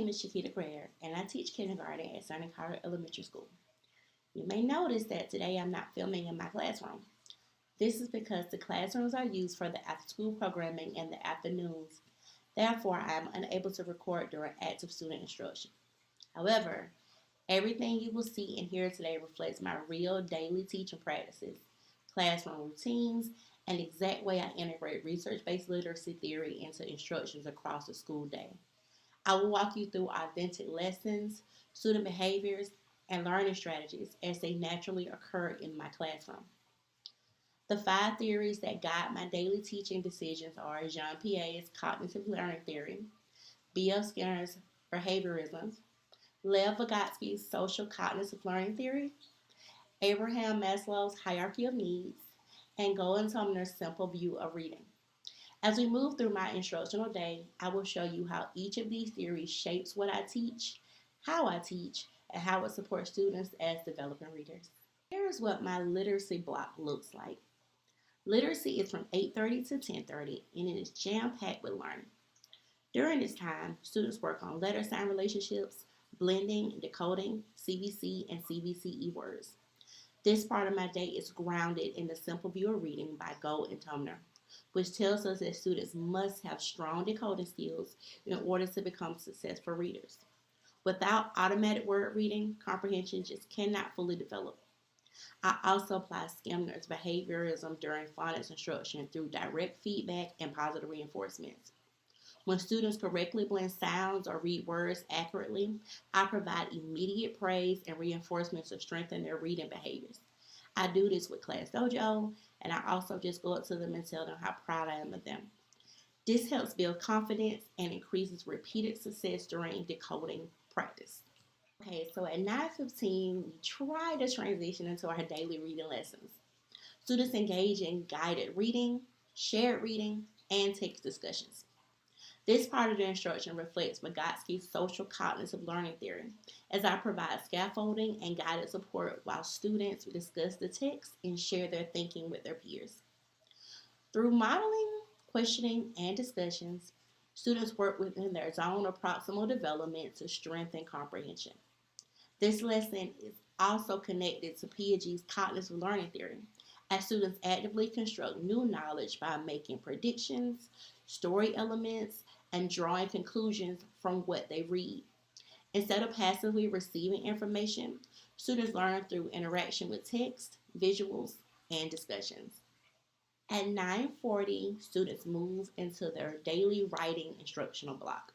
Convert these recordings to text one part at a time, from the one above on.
is Shakita Greer, and I teach kindergarten at Sunny Carter Elementary School. You may notice that today I'm not filming in my classroom. This is because the classrooms are used for the after-school programming in the afternoons. Therefore, I am unable to record during active student instruction. However, everything you will see and hear today reflects my real daily teaching practices, classroom routines, and the exact way I integrate research-based literacy theory into instructions across the school day. I will walk you through authentic lessons, student behaviors, and learning strategies as they naturally occur in my classroom. The 5 theories that guide my daily teaching decisions are Jean Piaget's cognitive learning theory, B.F. Skinner's behaviorism, Lev Vygotsky's social cognitive learning theory, Abraham Maslow's hierarchy of needs, and Golden Sumner's simple view of reading. As we move through my instructional day, I will show you how each of these theories shapes what I teach, how I teach, and how it supports students as developing readers. Here is what my literacy block looks like. Literacy is from 8:30 to 10:30, and it is jam-packed with learning. During this time, students work on letter sign relationships, blending and decoding CVC and CVCE words. This part of my day is grounded in the simple view of reading by Gold and Tumner, which tells us that students must have strong decoding skills in order to become successful readers. Without automatic word reading, comprehension just cannot fully develop. I also apply Skinner's behaviorism during phonics instruction through direct feedback and positive reinforcements. When students correctly blend sounds or read words accurately, I provide immediate praise and reinforcements to strengthen their reading behaviors. I do this with Class Dojo, and I also just go up to them and tell them how proud I am of them. This helps build confidence and increases repeated success during decoding practice. Okay, so at 9:15, we try to transition into our daily reading lessons. Students engage in guided reading, shared reading, and text discussions. This part of the instruction reflects Vygotsky's social cognitive learning theory, as I provide scaffolding and guided support while students discuss the text and share their thinking with their peers. Through modeling, questioning, and discussions, students work within their zone of proximal development to strengthen comprehension. This lesson is also connected to Piaget's cognitive learning theory, as students actively construct new knowledge by making predictions, story elements, and drawing conclusions from what they read. Instead of passively receiving information, students learn through interaction with text, visuals, and discussions. At 9:40, students move into their daily writing instructional block.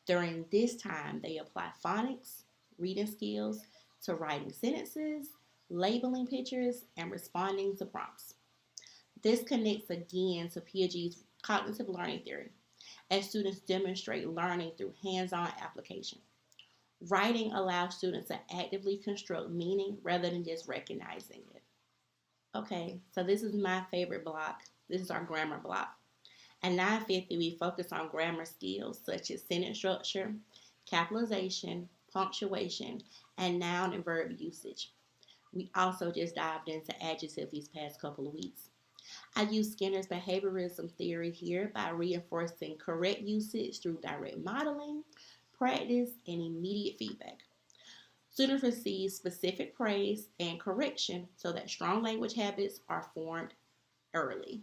During this time, they apply phonics, reading skills to writing sentences, labeling pictures, and responding to prompts. This connects again to Piaget's cognitive learning theory, as students demonstrate learning through hands-on application. Writing allows students to actively construct meaning rather than just recognizing it. Okay, so this is my favorite block. This is our grammar block. At 9:50, we focus on grammar skills such as sentence structure, capitalization, punctuation, and noun and verb usage. We also just dived into adjective these past couple of weeks. I use Skinner's behaviorism theory here by reinforcing correct usage through direct modeling, practice, and immediate feedback. Students receive specific praise and correction so that strong language habits are formed early.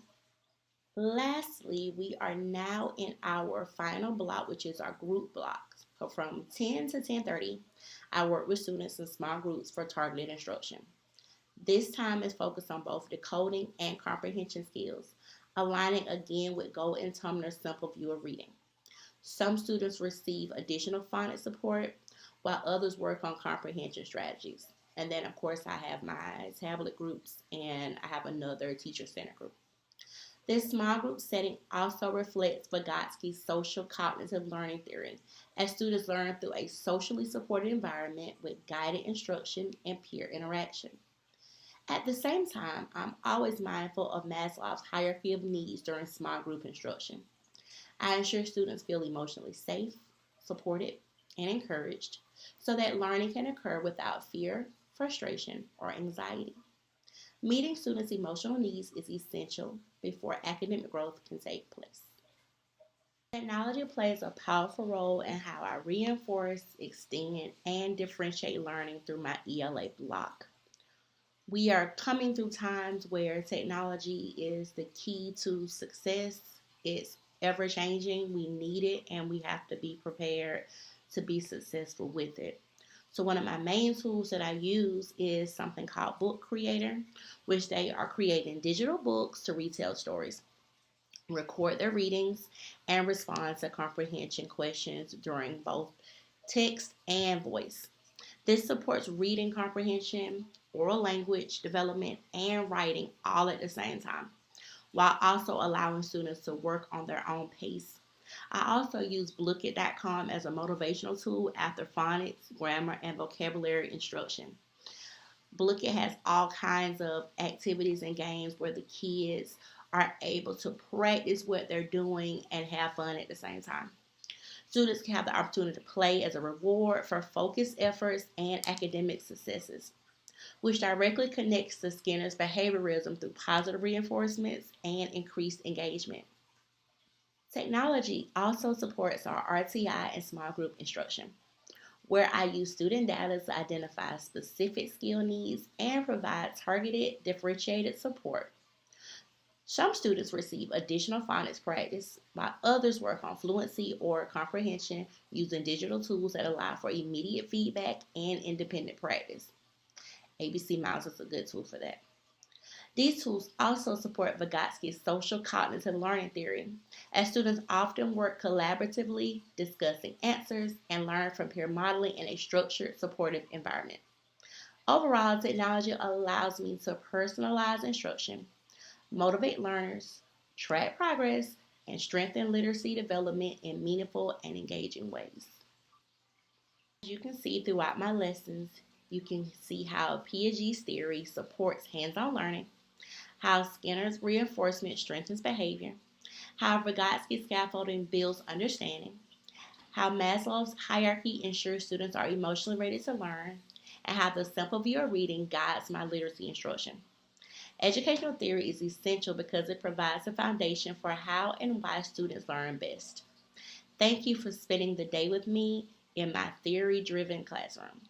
Lastly, we are now in our final block, which is our group blocks. So from 10 to 10:30, I work with students in small groups for targeted instruction. This time is focused on both decoding and comprehension skills, aligning again with Gold and Tumner's simple view of reading. Some students receive additional phonics support, while others work on comprehension strategies. And then, of course, I have my tablet groups and I have another teacher-centered group. This small group setting also reflects Vygotsky's social cognitive learning theory, as students learn through a socially supported environment with guided instruction and peer interaction. At the same time, I'm always mindful of Maslow's hierarchy of needs during small group instruction. I ensure students feel emotionally safe, supported, and encouraged so that learning can occur without fear, frustration, or anxiety. Meeting students' emotional needs is essential before academic growth can take place. Technology plays a powerful role in how I reinforce, extend, and differentiate learning through my ELA block. We are coming through times where technology is the key to success. It's ever changing. We need it and we have to be prepared to be successful with it. So, one of my main tools that I use is something called Book Creator, which they are creating digital books to retell stories, record their readings, and respond to comprehension questions during both text and voice. This supports reading comprehension, oral language development, and writing all at the same time, while also allowing students to work on their own pace. I also use Blookit.com as a motivational tool after phonics, grammar, and vocabulary instruction. Blookit has all kinds of activities and games where the kids are able to practice what they're doing and have fun at the same time. Students can have the opportunity to play as a reward for focused efforts and academic successes, which directly connects to Skinner's behaviorism through positive reinforcements and increased engagement. Technology also supports our RTI and small group instruction, where I use student data to identify specific skill needs and provide targeted, differentiated support. Some students receive additional phonics practice, while others work on fluency or comprehension using digital tools that allow for immediate feedback and independent practice. ABC Miles is a good tool for that. These tools also support Vygotsky's social cognitive learning theory, as students often work collaboratively, discussing answers, and learn from peer modeling in a structured, supportive environment. Overall, technology allows me to personalize instruction, motivate learners, track progress, and strengthen literacy development in meaningful and engaging ways. As you can see throughout my lessons, you can see how Piaget's theory supports hands-on learning, how Skinner's reinforcement strengthens behavior, how Vygotsky's scaffolding builds understanding, how Maslow's hierarchy ensures students are emotionally ready to learn, and how the simple view of reading guides my literacy instruction. Educational theory is essential because it provides a foundation for how and why students learn best. Thank you for spending the day with me in my theory-driven classroom.